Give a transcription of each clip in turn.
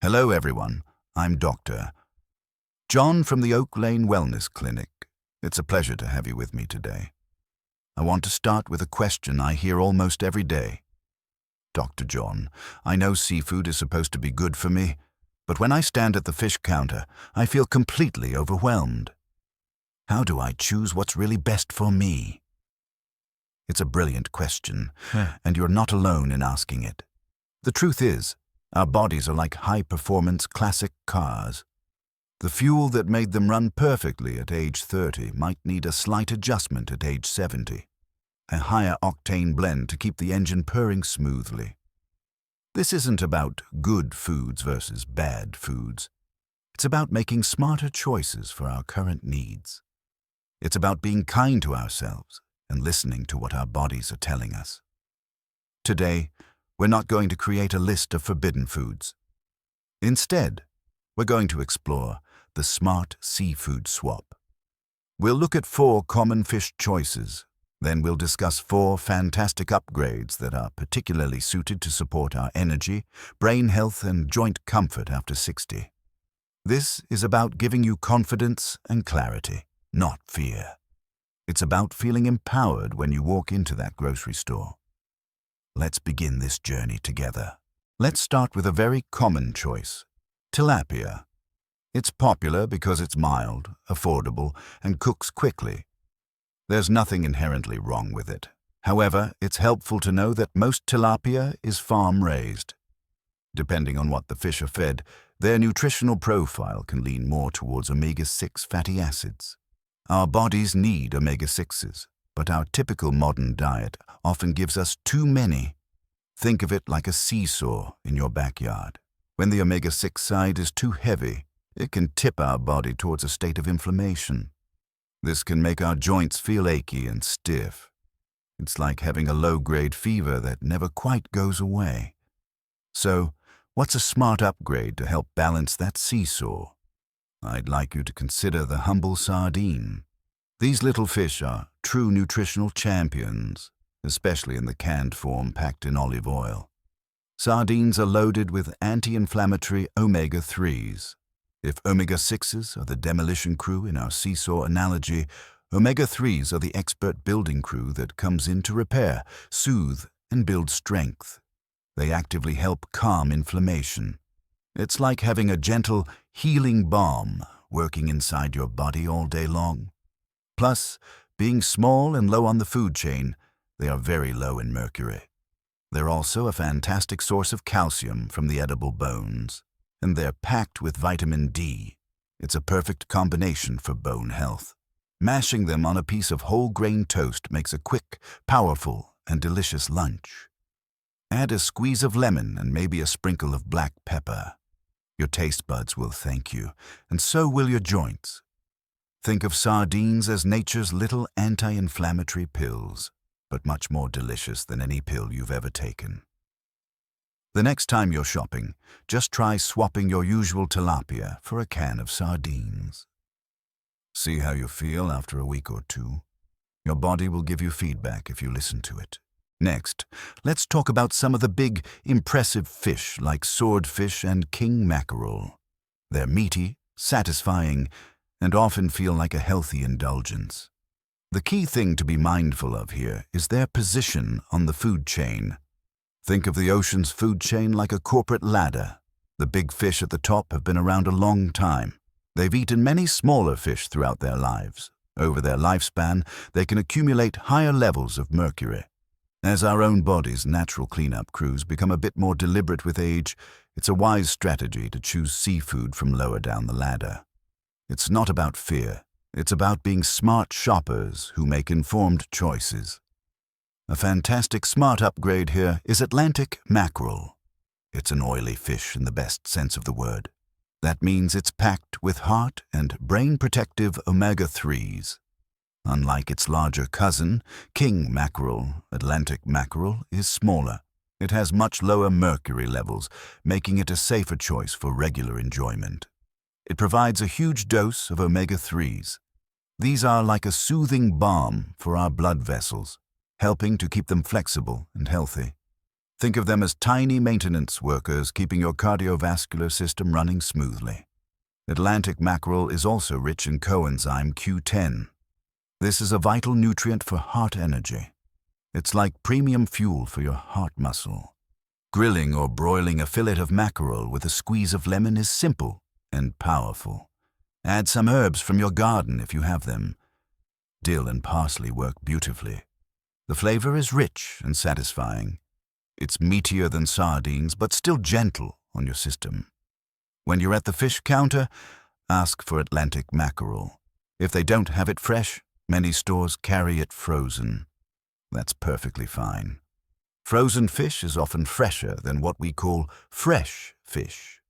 Hello everyone, I'm Dr. John from the Oak Lane Wellness Clinic. It's a pleasure to have you with me today. I want to start with a question I hear almost every day. Dr. John, I know seafood is supposed to be good for me, but when I stand at the fish counter, I feel completely overwhelmed. How do I choose what's really best for me? It's a brilliant question, and you're not alone in asking it. The truth is, our bodies are like high-performance classic cars. The fuel that made them run perfectly at age 30 might need a slight adjustment at age 70, a higher octane blend to keep the engine purring smoothly. This isn't about good foods versus bad foods. It's about making smarter choices for our current needs. It's about being kind to ourselves and listening to what our bodies are telling us. Today, we're not going to create a list of forbidden foods. Instead, we're going to explore the smart seafood swap. We'll look at 4 common fish choices, then we'll discuss 4 fantastic upgrades that are particularly suited to support our energy, brain health, and joint comfort after 60. This is about giving you confidence and clarity, not fear. It's about feeling empowered when you walk into that grocery store. Let's begin this journey together. Let's start with a very common choice, tilapia. It's popular because it's mild, affordable, and cooks quickly. There's nothing inherently wrong with it. However, it's helpful to know that most tilapia is farm-raised. Depending on what the fish are fed, their nutritional profile can lean more towards omega-6 fatty acids. Our bodies need omega-6s, but our typical modern diet often gives us too many. Think of it like a seesaw in your backyard. When the omega-6 side is too heavy, it can tip our body towards a state of inflammation. This can make our joints feel achy and stiff. It's like having a low-grade fever that never quite goes away. So, what's a smart upgrade to help balance that seesaw? I'd like you to consider the humble sardine. These little fish are true nutritional champions, especially in the canned form packed in olive oil. Sardines are loaded with anti-inflammatory omega-3s. If omega-6s are the demolition crew in our seesaw analogy, omega-3s are the expert building crew that comes in to repair, soothe, and build strength. They actively help calm inflammation. It's like having a gentle, healing balm working inside your body all day long. Plus, being small and low on the food chain, they are very low in mercury. They're also a fantastic source of calcium from the edible bones, and they're packed with vitamin D. It's a perfect combination for bone health. Mashing them on a piece of whole grain toast makes a quick, powerful, and delicious lunch. Add a squeeze of lemon and maybe a sprinkle of black pepper. Your taste buds will thank you, and so will your joints. Think of sardines as nature's little anti-inflammatory pills, but much more delicious than any pill you've ever taken. The next time you're shopping, just try swapping your usual tilapia for a can of sardines. See how you feel after a week or 2. Your body will give you feedback if you listen to it. Next, let's talk about some of the big, impressive fish like swordfish and king mackerel. They're meaty, satisfying, and often feel like a healthy indulgence. The key thing to be mindful of here is their position on the food chain. Think of the ocean's food chain like a corporate ladder. The big fish at the top have been around a long time. They've eaten many smaller fish throughout their lives. Over their lifespan, they can accumulate higher levels of mercury. As our own body's natural cleanup crews become a bit more deliberate with age, it's a wise strategy to choose seafood from lower down the ladder. It's not about fear. It's about being smart shoppers who make informed choices. A fantastic smart upgrade here is Atlantic mackerel. It's an oily fish in the best sense of the word. That means it's packed with heart and brain-protective omega-3s. Unlike its larger cousin, king mackerel, Atlantic mackerel is smaller. It has much lower mercury levels, making it a safer choice for regular enjoyment. It provides a huge dose of omega-3s. These are like a soothing balm for our blood vessels, helping to keep them flexible and healthy. Think of them as tiny maintenance workers keeping your cardiovascular system running smoothly. Atlantic mackerel is also rich in coenzyme Q10. This is a vital nutrient for heart energy. It's like premium fuel for your heart muscle. Grilling or broiling a fillet of mackerel with a squeeze of lemon is simple and powerful. Add some herbs from your garden if you have them. Dill and parsley work beautifully. The flavor is rich and satisfying. It's meatier than sardines, but still gentle on your system. When you're at the fish counter, ask for Atlantic mackerel. If they don't have it fresh, many stores carry it frozen. That's perfectly fine. Frozen fish is often fresher than what we call fresh fish.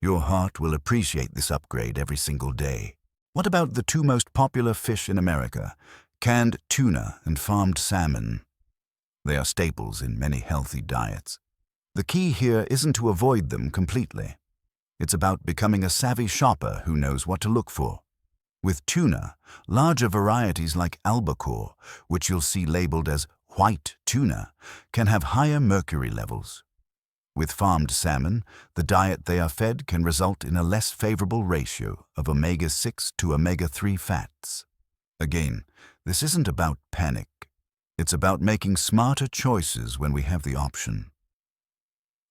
Your heart will appreciate this upgrade every single day. What about the two most popular fish in America, canned tuna and farmed salmon? They are staples in many healthy diets. The key here isn't to avoid them completely. It's about becoming a savvy shopper who knows what to look for. With tuna, larger varieties like albacore, which you'll see labeled as white tuna, can have higher mercury levels. With farmed salmon, the diet they are fed can result in a less favorable ratio of omega-6 to omega-3 fats. Again, this isn't about panic. It's about making smarter choices when we have the option.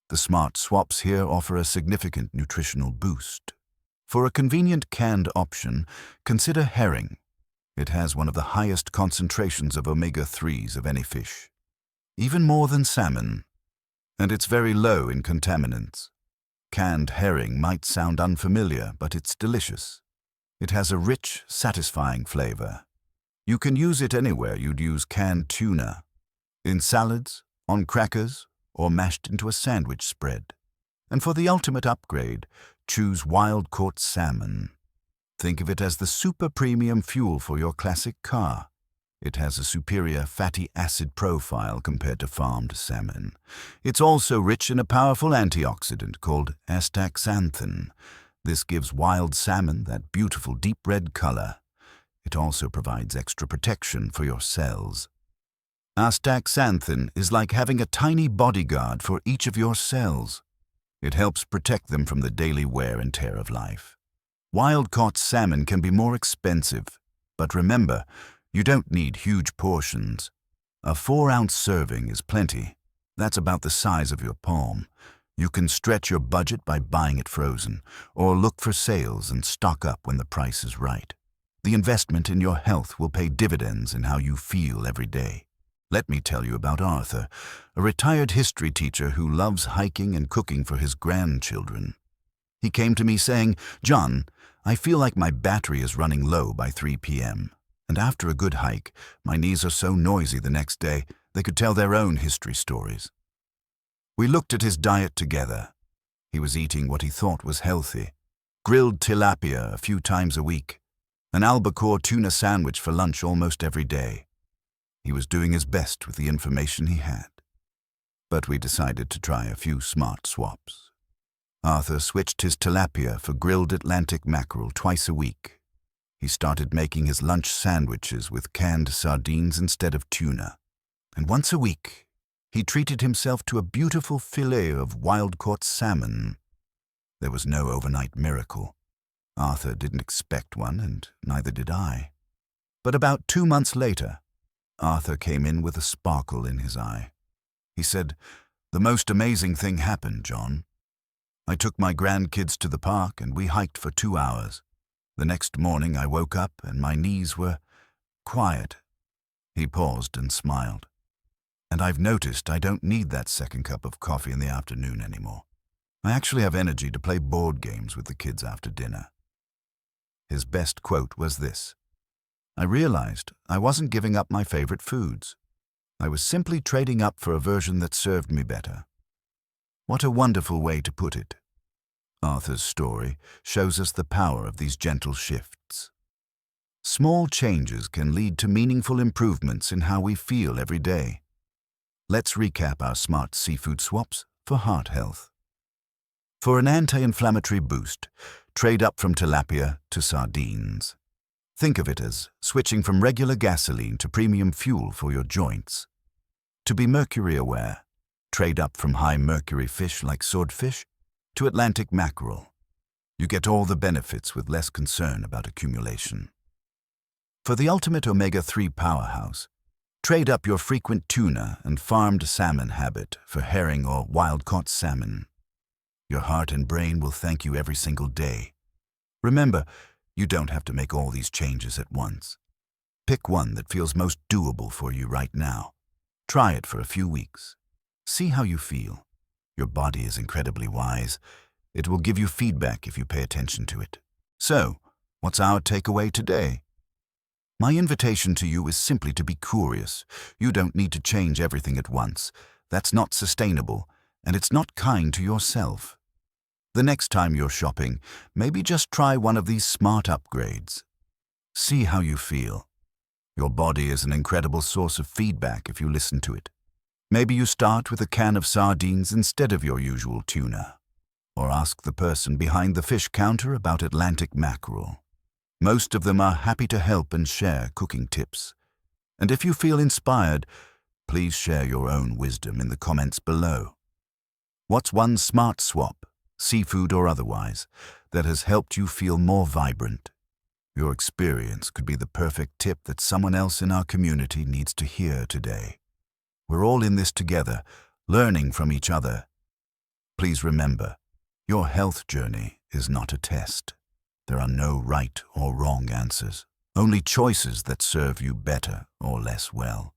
The Smart Swaps here offer a significant nutritional boost. For a convenient canned option, consider herring. It has one of the highest concentrations of omega-3s of any fish, even more than salmon, and it's very low in contaminants. Canned herring might sound unfamiliar, but it's delicious. It has a rich, satisfying flavor. You can use it anywhere you'd use canned tuna, in salads, on crackers, or mashed into a sandwich spread. And for the ultimate upgrade, choose wild-caught salmon. Think of it as the super premium fuel for your classic car. It has a superior fatty acid profile compared to farmed salmon. It's also rich in a powerful antioxidant called astaxanthin. This gives wild salmon that beautiful deep red color. It also provides extra protection for your cells. Astaxanthin is like having a tiny bodyguard for each of your cells. It helps protect them from the daily wear and tear of life. Wild-caught salmon can be more expensive, but remember, you don't need huge portions. A 4-ounce serving is plenty. That's about the size of your palm. You can stretch your budget by buying it frozen, or look for sales and stock up when the price is right. The investment in your health will pay dividends in how you feel every day. Let me tell you about Arthur, a retired history teacher who loves hiking and cooking for his grandchildren. He came to me saying, "John, I feel like my battery is running low by 3 p.m. And after a good hike, my knees are so noisy the next day they could tell their own history stories." We looked at his diet together. He was eating what he thought was healthy. Grilled tilapia a few times a week. An albacore tuna sandwich for lunch almost every day. He was doing his best with the information he had. But we decided to try a few smart swaps. Arthur switched his tilapia for grilled Atlantic mackerel twice a week. He started making his lunch sandwiches with canned sardines instead of tuna. And once a week, he treated himself to a beautiful fillet of wild-caught salmon. There was no overnight miracle. Arthur didn't expect one, and neither did I. But about 2 months later, Arthur came in with a sparkle in his eye. He said, "The most amazing thing happened, John. I took my grandkids to the park and we hiked for 2 hours. The next morning I woke up and my knees were quiet." He paused and smiled. "And I've noticed I don't need that second cup of coffee in the afternoon anymore. I actually have energy to play board games with the kids after dinner." His best quote was this: "I realized I wasn't giving up my favorite foods. I was simply trading up for a version that served me better." What a wonderful way to put it. Arthur's story shows us the power of these gentle shifts. Small changes can lead to meaningful improvements in how we feel every day. Let's recap our smart seafood swaps for heart health. For an anti-inflammatory boost, trade up from tilapia to sardines. Think of it as switching from regular gasoline to premium fuel for your joints. To be mercury aware, Trade up from high mercury fish like swordfish to Atlantic mackerel. You get all the benefits with less concern about accumulation. For the ultimate omega-3 powerhouse, trade up your frequent tuna and farmed salmon habit for herring or wild-caught salmon. Your heart and brain will thank you every single day. Remember, you don't have to make all these changes at once. Pick one that feels most doable for you right now. Try it for a few weeks. See how you feel. Your body is incredibly wise. It will give you feedback if you pay attention to it. So, what's our takeaway today? My invitation to you is simply to be curious. You don't need to change everything at once. That's not sustainable, and it's not kind to yourself. The next time you're shopping, maybe just try one of these smart upgrades. See how you feel. Your body is an incredible source of feedback if you listen to it. Maybe you start with a can of sardines instead of your usual tuna. Or ask the person behind the fish counter about Atlantic mackerel. Most of them are happy to help and share cooking tips. And if you feel inspired, please share your own wisdom in the comments below. What's one smart swap, seafood or otherwise, that has helped you feel more vibrant? Your experience could be the perfect tip that someone else in our community needs to hear today. We're all in this together, learning from each other. Please remember, your health journey is not a test. There are no right or wrong answers, only choices that serve you better or less well.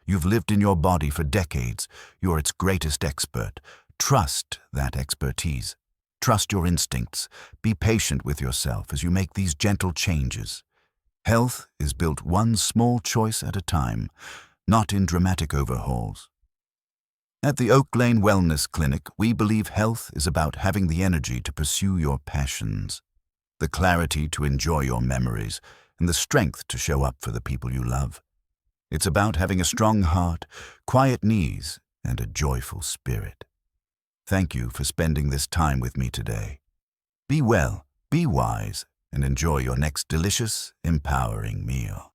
You've lived in your body for decades. You're its greatest expert. Trust that expertise. Trust your instincts. Be patient with yourself as you make these gentle changes. Health is built one small choice at a time, not in dramatic overhauls. At the Oak Lane Wellness Clinic, we believe health is about having the energy to pursue your passions, the clarity to enjoy your memories, and the strength to show up for the people you love. It's about having a strong heart, quiet knees, and a joyful spirit. Thank you for spending this time with me today. Be well, be wise, and enjoy your next delicious, empowering meal.